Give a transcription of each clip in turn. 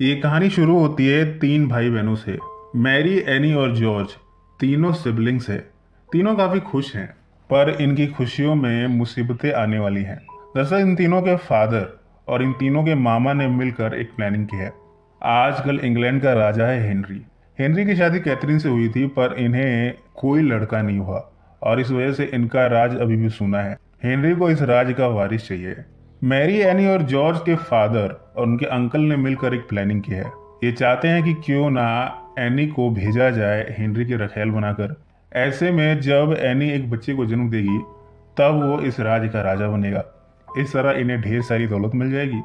ये कहानी शुरू होती है तीन भाई बहनों से। मैरी, एनी और जॉर्ज तीनों सिबलिंग्स हैं। तीनों काफ़ी खुश हैं, पर इनकी खुशियों में मुसीबतें आने वाली हैं। दरअसल इन तीनों के फादर और इन तीनों के मामा ने मिलकर एक प्लानिंग की है। आजकल इंग्लैंड का राजा है हेनरी। हेनरी की शादी कैथरीन से हुई थी, पर इन्हें कोई लड़का नहीं हुआ और इस वजह से इनका राज अभी भी सूना है। हेनरी को इस राज का वारिस चाहिए। मैरी, एनी और जॉर्ज के फादर और उनके अंकल ने मिलकर एक प्लानिंग की है। ये चाहते हैं कि क्यों ना एनी को भेजा जाए हेनरी की रखेल बनाकर। ऐसे में जब एनी एक बच्चे को जन्म देगी, तब वो इस राज्य का राजा बनेगा। इस तरह इन्हें ढेर सारी दौलत मिल जाएगी,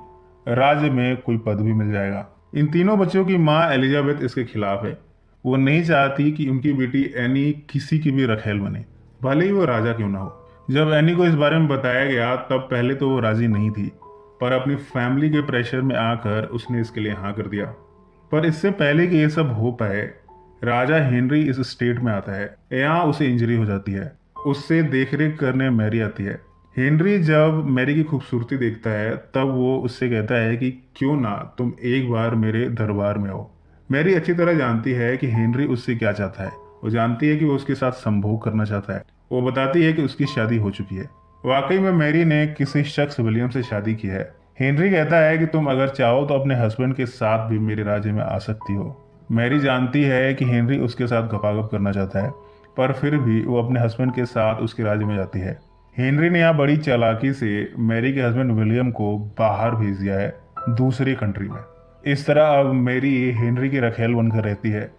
राज्य में कोई पद भी मिल जाएगा। इन तीनों बच्चों की माँ एलिजाबेथ इसके खिलाफ है। वो नहीं चाहती कि उनकी बेटी एनी किसी की भी रखेल बने, भले ही वो राजा क्यों ना हो। जब एनी को इस बारे में बताया गया, तब पहले तो वो राजी नहीं थी, पर अपनी फैमिली के प्रेशर में आकर उसने इसके लिए हाँ कर दिया। पर इससे पहले कि ये सब हो पाए, राजा हेनरी इस स्टेट में आता है। यहाँ उसे इंजरी हो जाती है। उससे देखरेख करने मैरी आती है। हेनरी जब मैरी की खूबसूरती देखता है, तब वो उससे कहता है कि क्यों ना तुम एक बार मेरे दरबार में आओ। मैरी अच्छी तरह जानती है कि हेनरी उससे क्या चाहता है। वो जानती है कि वो उसके साथ संभोग करना चाहता है। वो बताती है कि उसकी शादी हो चुकी है। वाकई में मैरी ने किसी शख्स विलियम से शादी की है। हेनरी कहता है कि तुम अगर चाहो तो अपने हस्बैंड के साथ भी मेरे राज्य में आ सकती हो। मैरी जानती है कि हेनरी उसके साथ गपागप करना चाहता है, पर फिर भी वो अपने हस्बैंड के साथ उसके राज्य में जाती है। हेनरी ने यहाँ बड़ी चालाकी से मैरी के हस्बैंड विलियम को बाहर भेज दिया है, दूसरी कंट्री में। इस तरह अब मैरी हेनरी की रखेल बनकर रहती है।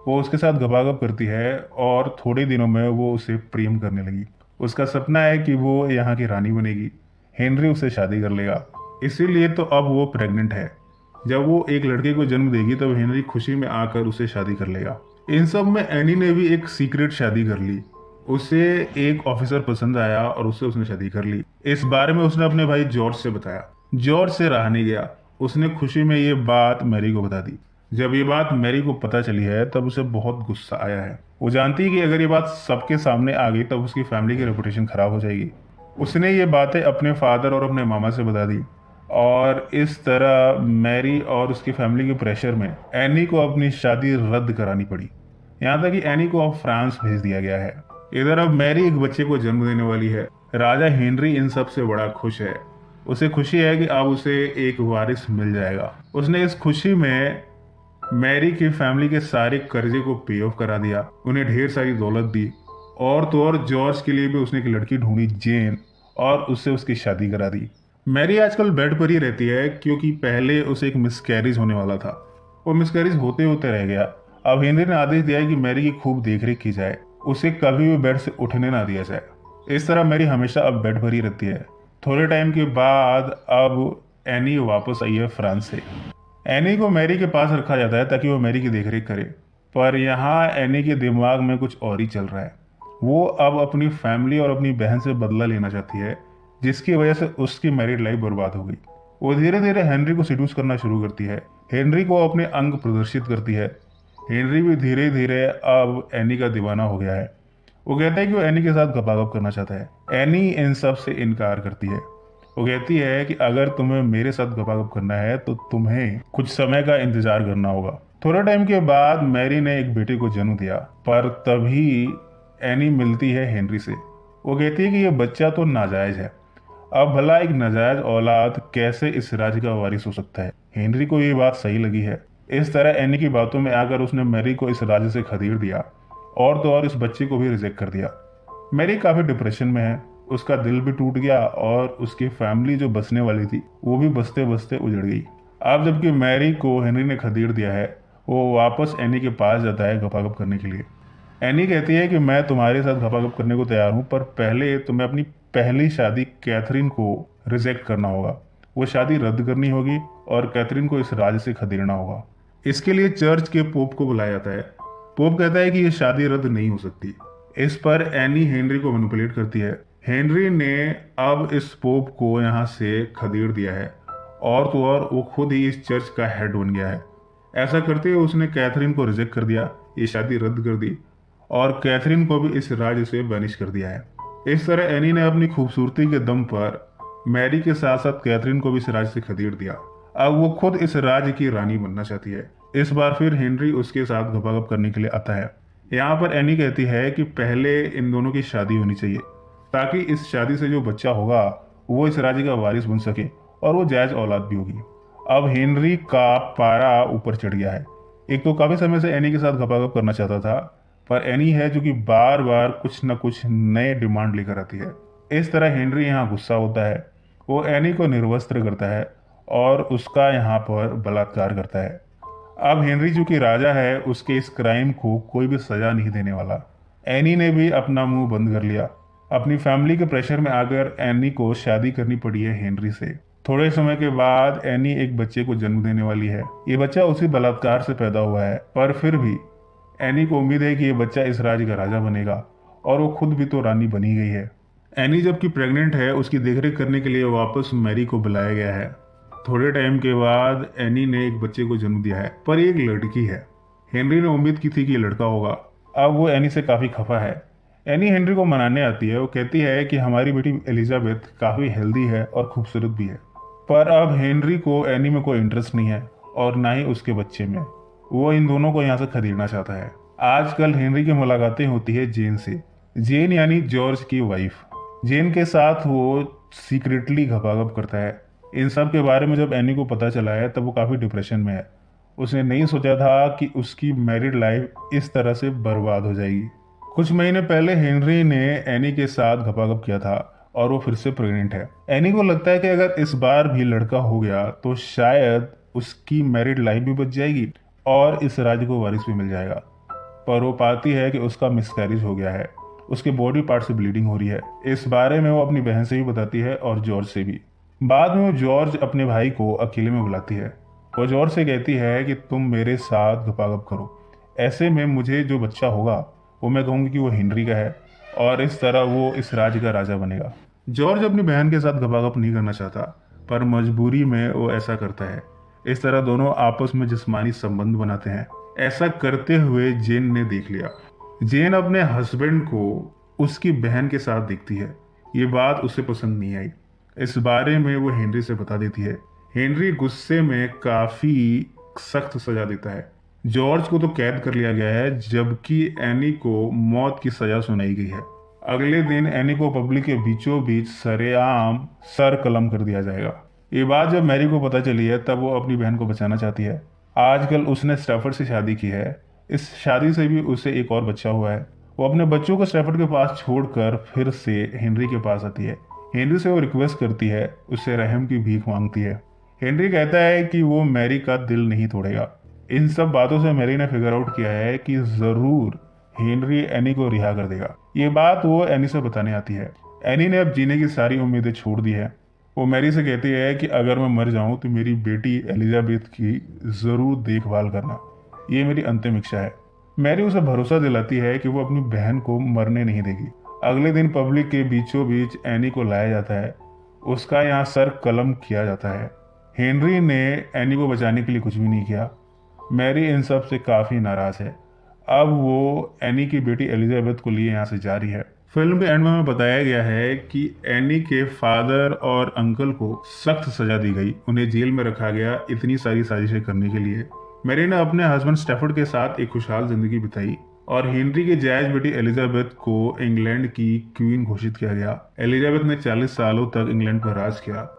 वो उसके साथ गपागप करती है और थोड़े दिनों में वो उसे प्रेम करने लगी। उसका सपना है कि वो यहाँ की रानी बनेगी। हेनरी उससे शादी कर लेगा, इसीलिए तो अब वो प्रेग्नेंट है। जब वो एक लड़के को जन्म देगी, तब हेनरी खुशी में आकर उसे शादी कर लेगा। इन सब में एनी ने भी एक सीक्रेट शादी कर ली। उसे एक ऑफिसर पसंद आया और उससे उसने शादी कर ली। इस बारे में उसने अपने भाई जॉर्ज से बताया। जॉर्ज से रहा नहीं गया, उसने खुशी में ये बात मैरी को बता दी। जब ये बात मैरी को पता चली है, तब उसे बहुत गुस्सा आया है। वो जानती है कि अगर ये बात सबके सामने आ गई, तब उसकी फैमिली की रेपुटेशन खराब हो जाएगी। उसने ये बातें अपने फादर और अपने मामा से बता दी, और इस तरह मैरी और उसकी फैमिली के प्रेशर में एनी को अपनी शादी रद्द करानी पड़ी। यहाँ तक कि एनी को अब फ्रांस भेज दिया गया है। इधर अब मैरी एक बच्चे को जन्म देने वाली है। राजा हेनरी इन सब से बड़ा खुश है। उसे खुशी है कि अब उसे एक वारिस मिल जाएगा। उसने इस खुशी में मैरी की फैमिली के सारे कर्जे को पे ऑफ करा दिया, उन्हें ढेर सारी दौलत दी, और तो और जॉर्ज के लिए भी उसने एक लड़की ढूंढी, जेन, और उससे उसकी शादी करा दी। मैरी आजकल बेड पर ही रहती है, क्योंकि पहले उसे एक मिसकैरेज होने वाला था। वो मिसकैरेज होते होते रह गया। अब हेनरी ने आदेश दिया है कि मैरी की खूब देखरेख की जाए, उसे कभी भी बेड से उठने ना दिया जाए। इस तरह मैरी हमेशा अब बेड पर ही रहती है। थोड़े टाइम के बाद अब एनी वापस आई है फ्रांस से। एनी को मैरी के पास रखा जाता है ताकि वो मैरी की देखरेख करे, पर यहाँ एनी के दिमाग में कुछ और ही चल रहा है। वो अब अपनी फैमिली और अपनी बहन से बदला लेना चाहती है, जिसकी वजह से उसकी मैरिड लाइफ बर्बाद हो गई। वो धीरे धीरे हेनरी को सिड्यूस करना शुरू करती है, हेनरी को अपने अंग प्रदर्शित करती है। हेनरी भी धीरे धीरे अब एनी का दीवाना हो गया है। वो कहता है कि वो एनी के साथ गपागप करना चाहता है। एनी इन सब से इनकार करती है। वो कहती है कि अगर तुम्हें मेरे साथ गपागप करना है, तो तुम्हें कुछ समय का इंतजार करना होगा। थोड़े टाइम के बाद मैरी ने एक बेटे को जन्म दिया, पर तभी एनी मिलती है हेनरी से। वो कहती है कि यह बच्चा तो नाजायज है। अब भला एक नाजायज औलाद कैसे इस राज्य का वारिस हो सकता है। हेनरी को ये बात सही लगी है। इस तरह एनी की बातों में आकर उसने मैरी को इस राज्य से खदेड़ दिया, और तो और इस बच्चे को भी रिजेक्ट कर दिया। मैरी काफी डिप्रेशन में है। उसका दिल भी टूट गया और उसकी फैमिली जो बसने वाली थी, वो भी बसते बसते उजड़ गई। अब जबकि मैरी को हेनरी ने खदेड़ दिया है, वो वापस एनी के पास जाता है गपागप करने के लिए। एनी कहती है कि मैं तुम्हारे साथ गपागप करने को तैयार हूँ, पर पहले तुम्हें अपनी पहली शादी कैथरीन को रिजेक्ट करना होगा। वो शादी रद्द करनी होगी और कैथरीन को इस राज्य से खदेड़ना होगा। इसके लिए चर्च के पोप को बुलाया जाता है। पोप कहता है कि ये शादी रद्द नहीं हो सकती। इस पर एनी हेनरी को मैनिपुलेट करती है। हेनरी ने अब इस पोप को यहाँ से खदेड़ दिया है, और तो और वो खुद ही इस चर्च का हेड बन गया है। ऐसा करते हुए उसने कैथरीन को रिजेक्ट कर दिया, ये शादी रद्द कर दी, और कैथरीन को भी इस राज्य से बैनिश कर दिया है। इस तरह एनी ने अपनी खूबसूरती के दम पर मैरी के साथ साथ कैथरीन को भी इस राज्य से खदेड़ दिया। अब वो खुद इस राज्य की रानी बनना चाहती है। इस बार फिर हेनरी उसके साथ गपागप करने के लिए आता है। यहाँ पर एनी कहती है कि पहले इन दोनों की शादी होनी चाहिए, ताकि इस शादी से जो बच्चा होगा वो इस राज्य का वारिस बन सके और वो जायज औलाद भी होगी। अब हेनरी का पारा ऊपर चढ़ गया है। एक तो काफी समय से एनी के साथ गपागप करना चाहता था, पर एनी है जो कि बार बार कुछ न कुछ नए डिमांड लेकर आती है। इस तरह हेनरी यहाँ गुस्सा होता है। वो एनी को निर्वस्त्र करता है और उसका यहाँ पर बलात्कार करता है। अब हेनरी जो कि राजा है, उसके इस क्राइम को कोई भी सजा नहीं देने वाला। एनी ने भी अपना मुंह बंद कर लिया। अपनी फैमिली के प्रेशर में आकर एनी को शादी करनी पड़ी है हेनरी से। थोड़े समय के बाद एनी एक बच्चे को जन्म देने वाली है। ये बच्चा उसी बलात्कार से पैदा हुआ है, पर फिर भी एनी को उम्मीद है कि ये बच्चा इस राज्य का राजा बनेगा, और वो खुद भी तो रानी बनी गई है। एनी जबकि प्रेग्नेंट है, उसकी देखरेख करने के लिए वापस मैरी को बुलाया गया है। थोड़े टाइम के बाद एनी ने एक बच्चे को जन्म दिया है, पर ये एक लड़की है। हेनरी ने उम्मीद की थी कि ये लड़का होगा। अब वो एनी से काफी खफा है। एनी हेनरी को मनाने आती है। वो कहती है कि हमारी बेटी एलिजाबेथ काफी हेल्दी है और खूबसूरत भी है। पर अब हेनरी को एनी में कोई इंटरेस्ट नहीं है, और ना ही उसके बच्चे में। वो इन दोनों को यहाँ से खदेड़ना चाहता है। आजकल हेनरी की मुलाकातें होती है जेन से। जेन यानी जॉर्ज की वाइफ। जेन के साथ वो सीक्रेटली घपाघप करता है। इन सब के बारे में जब एनी को पता चला है, तब वो काफी डिप्रेशन में है। उसने नहीं सोचा था कि उसकी मैरिड लाइफ इस तरह से बर्बाद हो जाएगी। कुछ महीने पहले हेनरी ने एनी के साथ घपाघप किया था, और वो फिर से प्रेग्नेंट है। एनी को लगता है कि अगर इस बार भी लड़का हो गया तो शायद उसकी मैरिड लाइफ भी बच जाएगी और इस राज्य को वारिस भी मिल जाएगा। पर वो पाती है कि उसका मिसकैरेज हो गया है। उसके बॉडी पार्ट से ब्लीडिंग हो रही है। इस बारे में वो अपनी बहन से भी बताती है और जॉर्ज से भी। बाद में वो जॉर्ज अपने भाई को अकेले में बुलाती है। वो जॉर्ज से कहती है कि तुम मेरे साथ गपागप करो। ऐसे में मुझे जो बच्चा होगा वो मैं कहूँगी कि वो हेनरी का है, और इस तरह वो इस राज्य का राजा बनेगा। जॉर्ज अपनी बहन के साथ गपागप नहीं करना चाहता, पर मजबूरी में वो ऐसा करता है। इस तरह दोनों आपस में जिस्मानी संबंध बनाते हैं। ऐसा करते हुए जेन ने देख लिया। जेन अपने हस्बैंड को उसकी बहन के साथ देखती है। ये बात उसे पसंद नहीं आई। इस बारे में वो हेनरी से बता देती है। हेनरी गुस्से में काफी सख्त सजा देता है। जॉर्ज को तो कैद कर लिया गया है, जबकि एनी को मौत की सजा सुनाई गई है। अगले दिन एनी को पब्लिक के बीचों बीच सरेआम सर कलम कर दिया जाएगा। ये बात जब मैरी को पता चली है, तब वो अपनी बहन को बचाना चाहती है। आजकल उसने स्टैफर्ड से शादी की है। इस शादी से भी उसे एक और बच्चा हुआ है। वो अपने बच्चों को स्टैफर्ड के पास छोड़कर फिर से हेनरी के पास आती है। हेनरी से वो रिक्वेस्ट करती है, उससे रहम की भीख मांगती है। हेनरी कहता है कि वो मैरी का दिल नहीं तोड़ेगा। इन सब बातों से मैरी ने फिगर आउट किया है कि जरूर हेनरी एनी को रिहा कर देगा। ये बात वो एनी से बताने आती है। एनी ने अब जीने की सारी उम्मीदें छोड़ दी है। वो मैरी से कहती है कि अगर मैं मर जाऊं तो मेरी बेटी एलिजाबेथ की जरूर देखभाल करना। ये मेरी अंतिम इच्छा है। मैरी उसे भरोसा दिलाती है कि वो अपनी बहन को मरने नहीं देगी। अगले दिन पब्लिक के बीचों बीच एनी को लाया जाता है। उसका यहाँ सर कलम किया जाता है। हेनरी ने एनी को बचाने के लिए कुछ भी नहीं किया। मैरी इन सब से काफी नाराज है। अब वो एनी की बेटी एलिजाबेथ को लिए यहाँ से जा रही है। फिल्म के एंड में हमें बताया गया है कि एनी के फादर और अंकल को सख्त सजा दी गई। उन्हें जेल में रखा गया इतनी सारी साजिशें करने के लिए। मैरी ने अपने हस्बैंड स्टैफर्ड के साथ एक खुशहाल जिंदगी बिताई, और हेनरी की जायज बेटी एलिजाबेथ को इंग्लैंड की क्वीन घोषित किया गया। एलिजाबेथ ने 40 सालों तक इंग्लैंड पर राज किया।